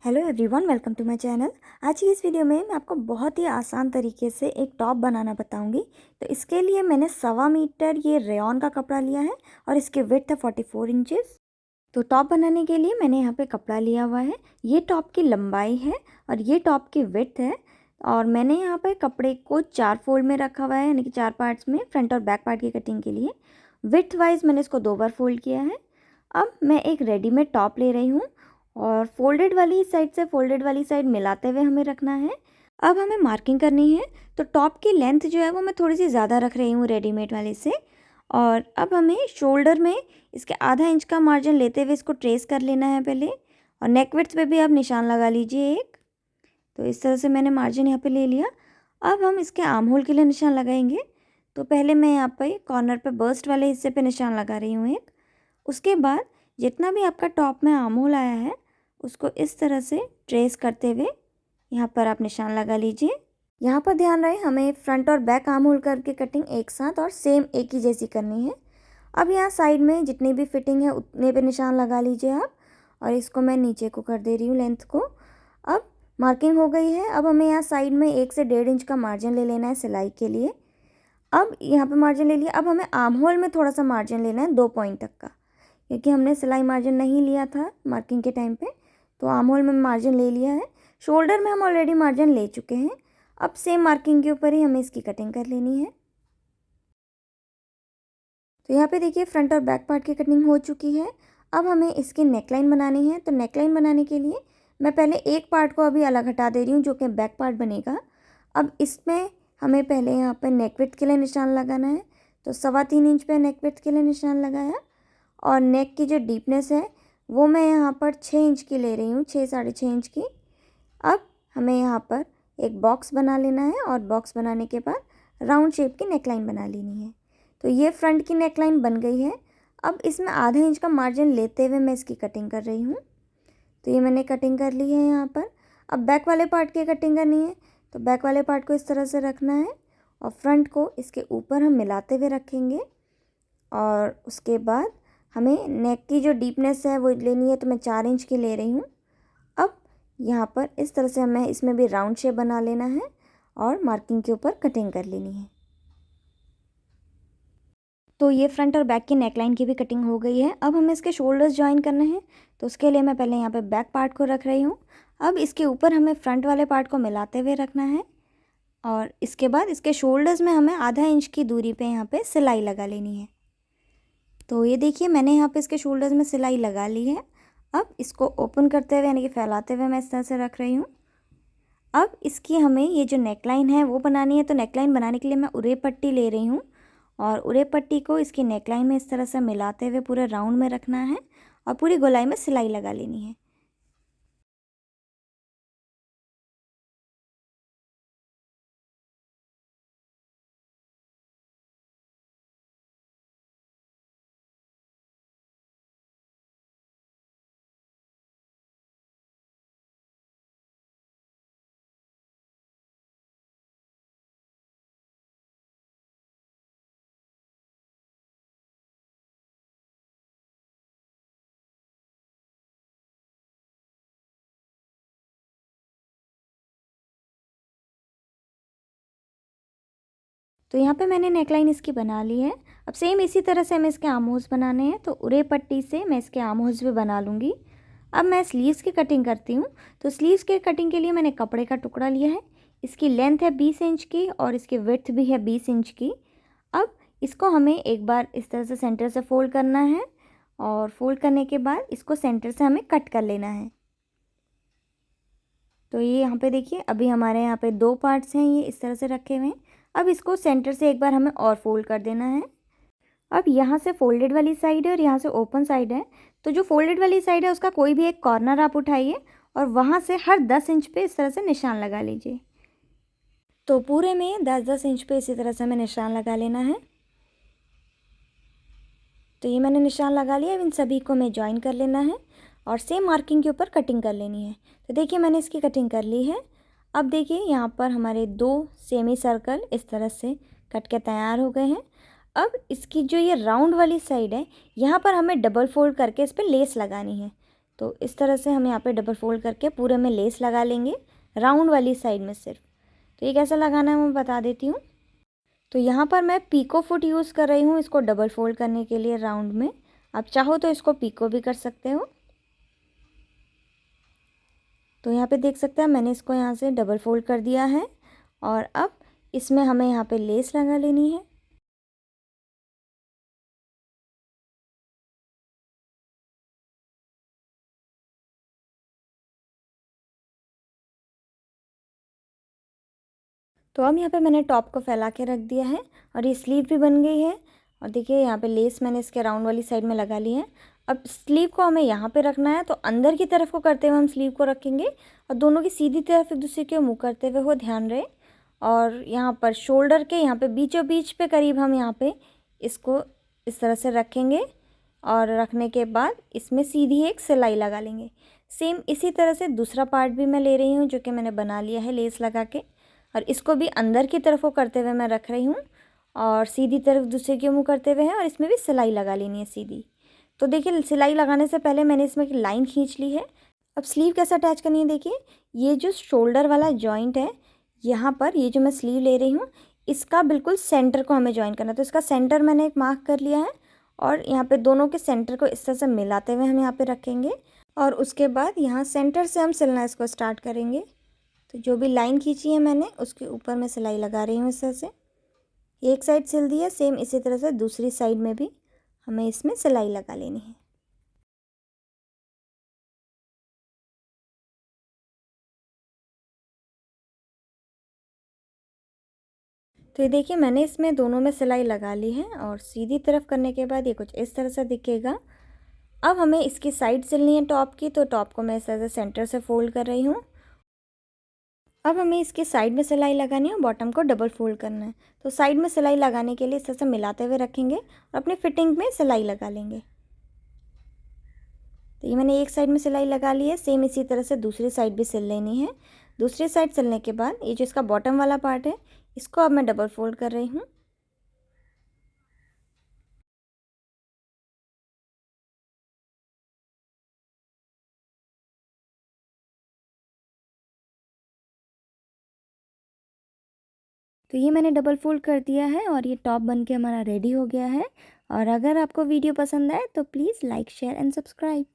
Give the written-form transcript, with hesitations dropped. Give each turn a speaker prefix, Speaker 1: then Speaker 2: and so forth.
Speaker 1: Hello everyone, welcome to my channel. आज की इस वीडियो में मैं आपको बहुत ही आसान तरीके से एक टॉप बनाना बताऊंगी। तो इसके लिए मैंने 1.25 मीटर ये रेयॉन का कपड़ा लिया है और इसकी विड्थ है 44 इंचेस। तो टॉप बनाने के लिए मैंने यहाँ पे कपड़ा लिया हुआ है। ये टॉप की लंबाई है और ये टॉप की विड्थ है। और मैंने यहाँ पे कपड़े को 4 फोल्ड में रखा हुआ है, यानी कि 4 पार्ट्स में, फ्रंट और बैक पार्ट की कटिंग के लिए। विड्थ वाइज मैंने इसको 2 बार फोल्ड किया है। अब मैं एक रेडीमेड टॉप ले रही हूँ और फोल्डेड वाली साइड से फोल्डेड वाली साइड मिलाते हुए हमें रखना है। अब हमें मार्किंग करनी है। तो टॉप की लेंथ जो है वो मैं थोड़ी सी ज़्यादा रख रही हूँ रेडीमेड वाले से। और अब हमें शोल्डर में इसके आधा इंच का मार्जिन लेते हुए इसको ट्रेस कर लेना है पहले। और नेक विड्थ पे भी आप निशान लगा लीजिए एक। तो इस तरह से मैंने मार्जिन यहाँ पे ले लिया। अब हम इसके आर्म होल के लिए निशान लगाएंगे। तो पहले मैं यहाँ पे कॉर्नर पे बर्स्ट वाले हिस्से पे निशान लगा रही हूँ एक। उसके बाद जितना भी आपका टॉप में आर्म होल आया है उसको इस तरह से ट्रेस करते हुए यहाँ पर आप निशान लगा लीजिए। यहाँ पर ध्यान रहे, हमें फ्रंट और बैक आर्म होल करके कटिंग एक साथ और सेम एक ही जैसी करनी है। अब यहाँ साइड में जितनी भी फिटिंग है उतने पे निशान लगा लीजिए आप। और इसको मैं नीचे को कर दे रही हूँ लेंथ को। अब मार्किंग हो गई है। अब हमें यहाँ साइड में 1 से 1.5 इंच का मार्जिन ले लेना है सिलाई के लिए। अब यहाँ पे मार्जिन ले लिया। अब हमें आर्म होल में थोड़ा सा मार्जिन लेना है 2 पॉइंट तक का, क्योंकि हमने सिलाई मार्जिन नहीं लिया था मार्किंग के टाइम पे। तो आर्म होल में मार्जिन ले लिया है। शोल्डर में हम ऑलरेडी मार्जिन ले चुके हैं। अब सेम मार्किंग के ऊपर ही हमें इसकी कटिंग कर लेनी है। तो यहाँ पे देखिए फ्रंट और बैक पार्ट की कटिंग हो चुकी है। अब हमें इसकी नेकलाइन बनानी है। तो नेकलाइन बनाने के लिए मैं पहले एक पार्ट को अभी अलग हटा दे रही हूँ जो कि बैक पार्ट बनेगा। अब इसमें हमें पहले यहाँ पर नेक विड्थ के लिए निशान लगाना है। तो 3.25 इंच पे नेक विड्थ के लिए निशान लगाया। और नेक की जो डीपनेस है वो मैं यहाँ पर 6 इंच की ले रही हूँ, 6 साढ़े 6 इंच की। अब हमें यहाँ पर एक बॉक्स बना लेना है और बॉक्स बनाने के बाद राउंड शेप की नेकलाइन बना लेनी है। तो ये फ्रंट की नेकलाइन बन गई है। अब इसमें आधा इंच का मार्जिन लेते हुए मैं इसकी कटिंग कर रही हूँ। तो ये मैंने कटिंग कर ली है यहाँ पर। अब बैक वाले पार्ट की कटिंग करनी है। तो बैक वाले पार्ट को इस तरह से रखना है और फ्रंट को इसके ऊपर हम मिलाते हुए रखेंगे। और उसके बाद हमें नेक की जो डीपनेस है वो लेनी है। तो मैं 4 इंच की ले रही हूँ। अब यहाँ पर इस तरह से हमें इसमें भी राउंड शेप बना लेना है और मार्किंग के ऊपर कटिंग कर लेनी है। तो ये फ्रंट और बैक की नेकलाइन की भी कटिंग हो गई है। अब हमें इसके शोल्डर्स ज्वाइन करने हैं। तो उसके लिए मैं पहले यहाँ पे बैक पार्ट को रख रही हूँ। अब इसके ऊपर हमें फ्रंट वाले पार्ट को मिलाते हुए रखना है। और इसके बाद इसके शोल्डर्स में हमें आधा इंच की दूरी पे यहाँ पे सिलाई लगा लेनी है। तो ये देखिए मैंने यहाँ पे इसके शोल्डर्स में सिलाई लगा ली है। अब इसको ओपन करते हुए यानी कि फैलाते हुए मैं इस तरह से रख रही हूँ। अब इसकी हमें ये जो नेकलाइन है वो बनानी है। तो नेकलाइन बनाने के लिए मैं उरे पट्टी ले रही हूँ और उरे पट्टी को इसकी नेकलाइन में इस तरह से मिलाते हुए पूरे राउंड में रखना है और पूरी गोलाई में सिलाई लगा लेनी है। तो यहाँ पे मैंने नेकलाइन इसकी बना ली है। अब सेम इसी तरह से हमें इसके आर्म होल्स बनाने हैं। तो उरे पट्टी से मैं इसके आर्म होल्स भी बना लूँगी। अब मैं स्लीव्स की कटिंग करती हूँ। तो स्लीव्स के कटिंग के लिए मैंने कपड़े का टुकड़ा लिया है। इसकी लेंथ है 20 इंच की और इसकी विड्थ भी है 20 इंच की। अब इसको हमें एक बार इस तरह से सेंटर से फोल्ड करना है और फोल्ड करने के बाद इसको सेंटर से हमें कट कर लेना है। तो ये यहाँ पे देखिए अभी हमारे यहाँ पे 2 पार्ट्स हैं, ये इस तरह से रखे हुए हैं। अब इसको सेंटर से एक बार हमें और फोल्ड कर देना है। अब यहाँ से फोल्डेड वाली साइड है और यहाँ से ओपन साइड है। तो जो फोल्डेड वाली साइड है उसका कोई भी एक कॉर्नर आप उठाइए और वहाँ से हर 10 इंच पे इस तरह से निशान लगा लीजिए। तो पूरे में 10-10 इंच पे इसी तरह से हमें निशान लगा लेना है। तो ये मैंने निशान लगा लिया। अब इन सभी को हमें ज्वाइन कर लेना है और सेम मार्किंग के ऊपर कटिंग कर लेनी है। तो देखिए मैंने इसकी कटिंग कर ली है। अब देखिए यहाँ पर हमारे 2 सेमी सर्कल इस तरह से कट के तैयार हो गए हैं। अब इसकी जो ये राउंड वाली साइड है यहाँ पर हमें डबल फोल्ड करके इस पर लेस लगानी है। तो इस तरह से हम यहाँ पे डबल फोल्ड करके पूरे में लेस लगा लेंगे, राउंड वाली साइड में सिर्फ। तो ये कैसे लगाना है मैं बता देती हूँ। तो यहाँ पर मैं पीको फुट यूज़ कर रही हूँ इसको डबल फोल्ड करने के लिए राउंड में। आप चाहो तो इसको पीको भी कर सकते हो। तो यहाँ पे देख सकते हैं मैंने इसको यहाँ से डबल फोल्ड कर दिया है और अब इसमें हमें यहाँ पे लेस लगा लेनी है। तो अब यहाँ पे मैंने टॉप को फैला के रख दिया है और ये स्लीव भी बन गई है। और देखिए यहाँ पे लेस मैंने इसके राउंड वाली साइड में लगा ली है। अब स्लीव को हमें यहाँ पे रखना है, तो अंदर की तरफ को करते हुए हम स्लीव को रखेंगे और दोनों की सीधी तरफ एक दूसरे के मुँह करते हुए हो, ध्यान रहे। और यहाँ पर शोल्डर के यहाँ पे बीचों बीच पे करीब हम यहाँ पे इसको इस तरह से रखेंगे और रखने के बाद इसमें सीधी एक सिलाई लगा लेंगे। सेम इसी तरह से दूसरा पार्ट भी मैं ले रही हूँ जो कि मैंने बना लिया है लेस लगा के, और इसको भी अंदर की तरफ को करते हुए मैं रख रही हूँ और सीधी तरफ दूसरे के मुँह करते हुए है और इसमें भी सिलाई लगा लेनी है सीधी। तो देखिए सिलाई लगाने से पहले मैंने इसमें एक लाइन खींच ली है। अब स्लीव कैसे अटैच करनी है, देखिए ये जो शोल्डर वाला जॉइंट है यहाँ पर, ये जो मैं स्लीव ले रही हूँ इसका बिल्कुल सेंटर को हमें ज्वाइन करना है। तो इसका सेंटर मैंने एक मार्क कर लिया है और यहाँ पे दोनों के सेंटर को इस तरह से मिलाते हुए हम यहाँ पे रखेंगे और उसके बाद यहाँ सेंटर से हम सिलना इसको स्टार्ट करेंगे। तो जो भी लाइन खींची है मैंने उसके ऊपर मैं सिलाई लगा रही हूँ इस तरह से। एक साइड सिल दी है, सेम इसी तरह से दूसरी साइड में भी हमें इसमें सिलाई लगा लेनी है। तो ये देखिए मैंने इसमें दोनों में सिलाई लगा ली है और सीधी तरफ करने के बाद ये कुछ इस तरह से दिखेगा। अब हमें इसकी साइड सिलनी है टॉप की, तो टॉप को मैं इस तरह से सेंटर से फोल्ड कर रही हूँ। अब हमें इसके साइड में सिलाई लगानी है और बॉटम को डबल फोल्ड करना है। तो साइड में सिलाई लगाने के लिए इस तरह से मिलाते हुए रखेंगे और अपने फिटिंग में सिलाई लगा लेंगे। तो ये मैंने एक साइड में सिलाई लगा ली है, सेम इसी तरह से दूसरी साइड भी सिल लेनी है। दूसरी साइड सिलने के बाद ये जो इसका बॉटम वाला पार्ट है इसको अब मैं डबल फोल्ड कर रही हूँ। तो ये मैंने डबल फोल्ड कर दिया है और ये टॉप बन के हमारा रेडी हो गया है। और अगर आपको वीडियो पसंद आए तो please like share and subscribe.